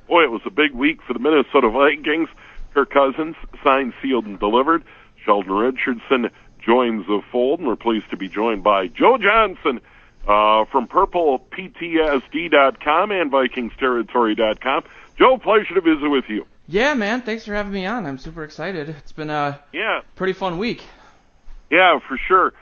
boy, it was a big week for the Minnesota Vikings. Kirk Cousins signed, sealed, and delivered. Sheldon Richardson joins the fold, and we're pleased to be joined by Joe Johnson from purplePTSD.com and VikingsTerritory.com. Joe, pleasure to visit with you. Yeah, man, thanks for having me on. I'm super excited. It's been a pretty fun week. Yeah, for sure.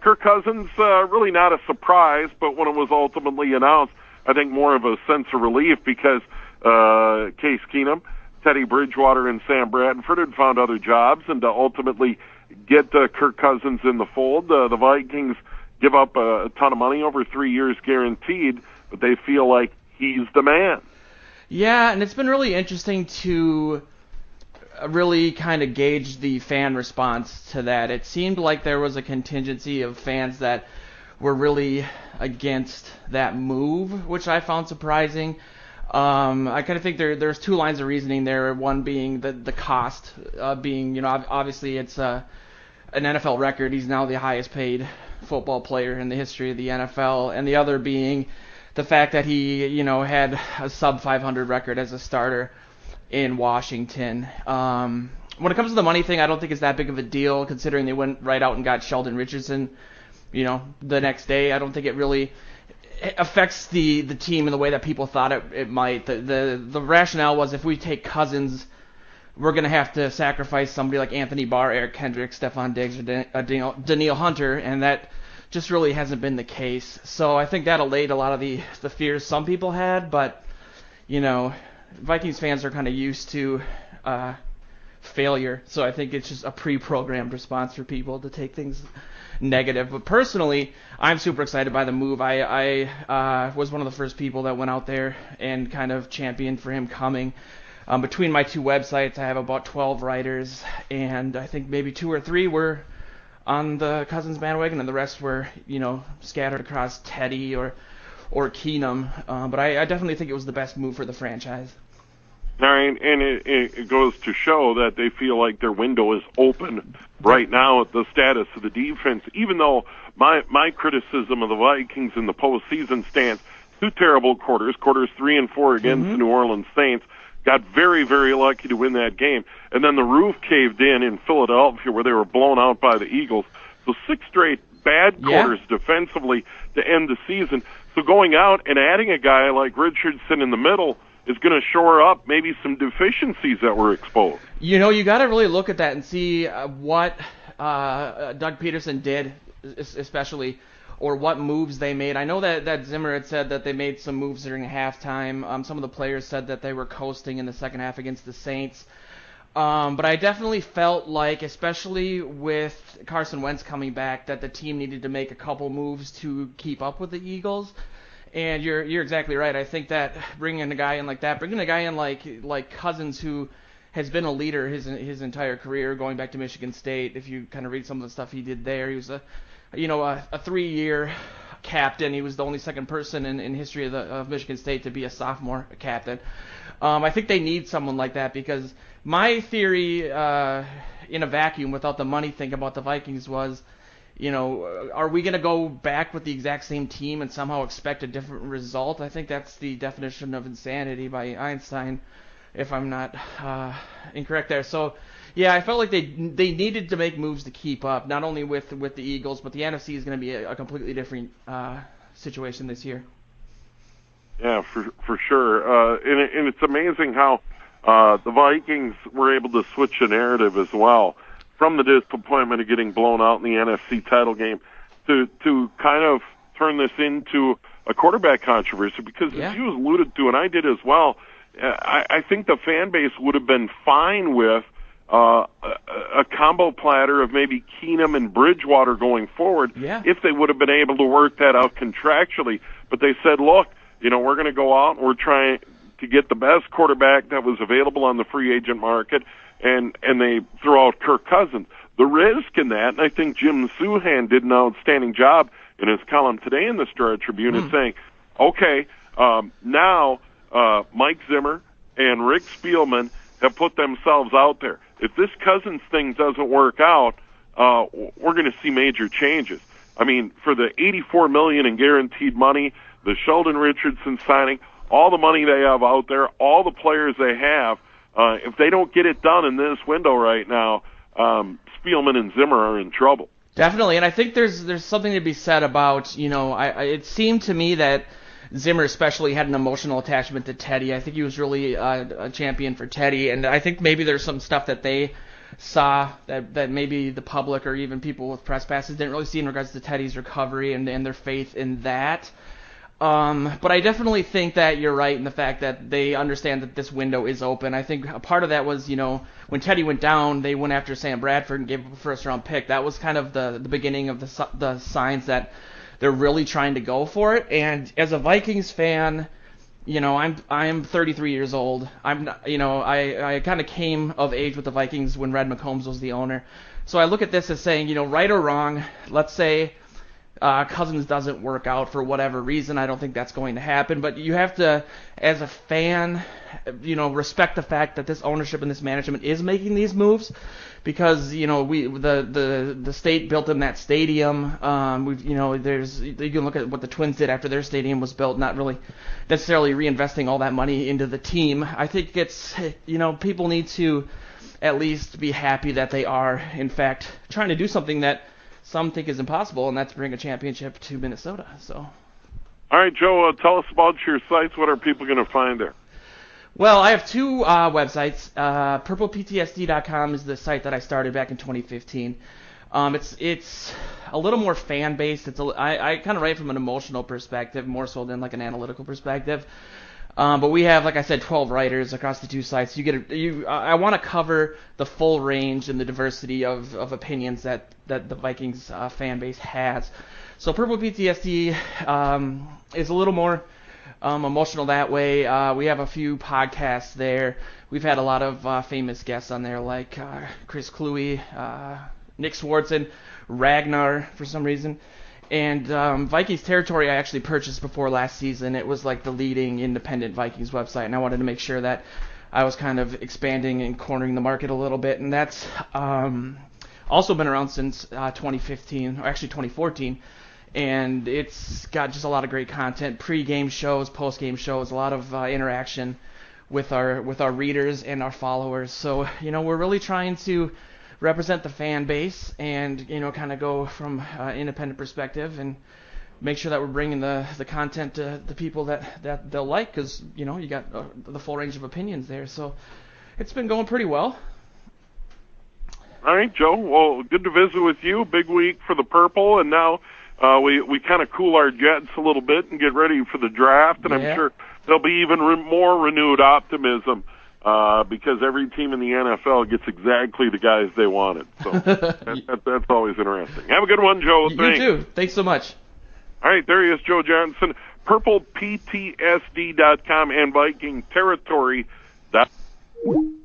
Kirk Cousins, really not a surprise, but when it was ultimately announced, I think more of a sense of relief because Case Keenum, Teddy Bridgewater, and Sam Bradford had found other jobs, and to ultimately get Kirk Cousins in the fold, the Vikings give up a ton of money, over 3 years guaranteed, but they feel like he's the man. Yeah, and it's been really interesting to really kind of gauge the fan response to that. It seemed like there was a contingency of fans that were really against that move, which I found surprising. I kind of think there's two lines of reasoning there. One being the cost, being, obviously it's an NFL record. He's now the highest paid football player in the history of the NFL. And the other being the fact that he, had a sub 500 record as a starter in Washington. When it comes to the money thing, I don't think it's that big of a deal, considering they went right out and got Sheldon Richardson, the next day. I don't think it really affects the team in the way that people thought it might. The rationale was, if we take Cousins, we're going to have to sacrifice somebody like Anthony Barr, Eric Kendricks, Stephon Diggs, or Danielle Hunter, and that just really hasn't been the case. So I think that allayed a lot of the fears some people had, but, Vikings fans are kind of used to failure, so I think it's just a pre-programmed response for people to take things negative. But personally, I'm super excited by the move. I was one of the first people that went out there and kind of championed for him coming. Between my two websites, I have about 12 writers, and I think maybe 2 or 3 were on the Cousins bandwagon, and the rest were, scattered across Teddy or Keenum. But I definitely think it was the best move for the franchise. All right, and it goes to show that they feel like their window is open right now at the status of the defense, even though my criticism of the Vikings in the postseason stands. 2 terrible quarters 3 and 4 against the New Orleans Saints, got very, very lucky to win that game, and then the roof caved in Philadelphia where they were blown out by the Eagles. So 6 straight bad quarters defensively to end the season. So going out and adding a guy like Richardson in the middle is going to shore up maybe some deficiencies that were exposed. You got to really look at that and see what Doug Peterson did, especially, or what moves they made. I know that Zimmer had said that they made some moves during halftime. Some of the players said that they were coasting in the second half against the Saints. But I definitely felt like, especially with Carson Wentz coming back, that the team needed to make a couple moves to keep up with the Eagles. And you're exactly right. I think that bringing a guy in like that, bringing a guy in like Cousins, who has been a leader his entire career, going back to Michigan State. If you kind of read some of the stuff he did there, he was a 3-year captain. He was the only second person in history of Michigan State to be a sophomore captain. I think they need someone like that, because my theory in a vacuum, without the money thing about the Vikings, was, are we going to go back with the exact same team and somehow expect a different result? I think that's the definition of insanity by Einstein, if I'm not incorrect there. So, yeah, I felt like they needed to make moves to keep up, not only with the Eagles, but the NFC is going to be a completely different situation this year. Yeah, for sure. And it's amazing how the Vikings were able to switch the narrative as well, from the disappointment of getting blown out in the NFC title game to kind of turn this into a quarterback controversy, because as you alluded to, and I did as well, I think the fan base would have been fine with a combo platter of maybe Keenum and Bridgewater going forward if they would have been able to work that out contractually. But they said, look, we're going to go out and we're trying to get the best quarterback that was available on the free agent market, and they throw out Kirk Cousins. The risk in that, and I think Jim Suhan did an outstanding job in his column today in the Star-Tribune, is saying, okay, now Mike Zimmer and Rick Spielman have put themselves out there. If this Cousins thing doesn't work out, we're going to see major changes. I mean, for the $84 million in guaranteed money, the Sheldon Richardson signing, all the money they have out there, all the players they have. If they don't get it done in this window right now, Spielman and Zimmer are in trouble. Definitely, and I think there's something to be said about, it seemed to me that Zimmer especially had an emotional attachment to Teddy. I think he was really a champion for Teddy, and I think maybe there's some stuff that they saw that maybe the public or even people with press passes didn't really see in regards to Teddy's recovery and their faith in that. But I definitely think that you're right in the fact that they understand that this window is open. I think a part of that was, when Teddy went down, they went after Sam Bradford and gave him a first-round pick. That was kind of the beginning of the signs that they're really trying to go for it. And as a Vikings fan, I'm 33 years old. I kind of came of age with the Vikings when Red McCombs was the owner. So I look at this as saying, right or wrong, let's say Cousins doesn't work out for whatever reason. I don't think that's going to happen. But you have to, as a fan, respect the fact that this ownership and this management is making these moves, because the state built them that stadium. You can look at what the Twins did after their stadium was built, not really necessarily reinvesting all that money into the team. I think it's people need to at least be happy that they are in fact trying to do something that some think is impossible, and that's bring a championship to Minnesota. So, all right, Joe, tell us about your sites. What are people going to find there? Well, I have two websites. purplePTSD.com is the site that I started back in 2015. It's a little more fan based. I kind of write from an emotional perspective more so than like an analytical perspective. But we have, like I said, 12 writers across the two sites. I want to cover the full range and the diversity of opinions that the Vikings fan base has. So purplePTSD is a little more emotional that way. We have a few podcasts there. We've had a lot of famous guests on there, like Chris Kluwe, Nick Swartzen, Ragnar for some reason. And VikingsTerritory I actually purchased before last season. It was like the leading independent Vikings website, and I wanted to make sure that I was kind of expanding and cornering the market a little bit. And that's also been around since 2015, or actually 2014. And it's got just a lot of great content, pre-game shows, post-game shows, a lot of interaction with our readers and our followers. So, we're really trying to represent the fan base and, kind of go from independent perspective and make sure that we're bringing the content to the people that they'll like, because, you got the full range of opinions there. So it's been going pretty well. All right, Joe. Well, good to visit with you. Big week for the Purple, and now we kind of cool our jets a little bit and get ready for the draft, and yeah. I'm sure there'll be even more renewed optimism because every team in the NFL gets exactly the guys they wanted. So that's always interesting. Have a good one, Joe. Thanks. You too. Thanks so much. All right, there he is, Joe Johnson. PurplePTSD.com and VikingsTerritory.com.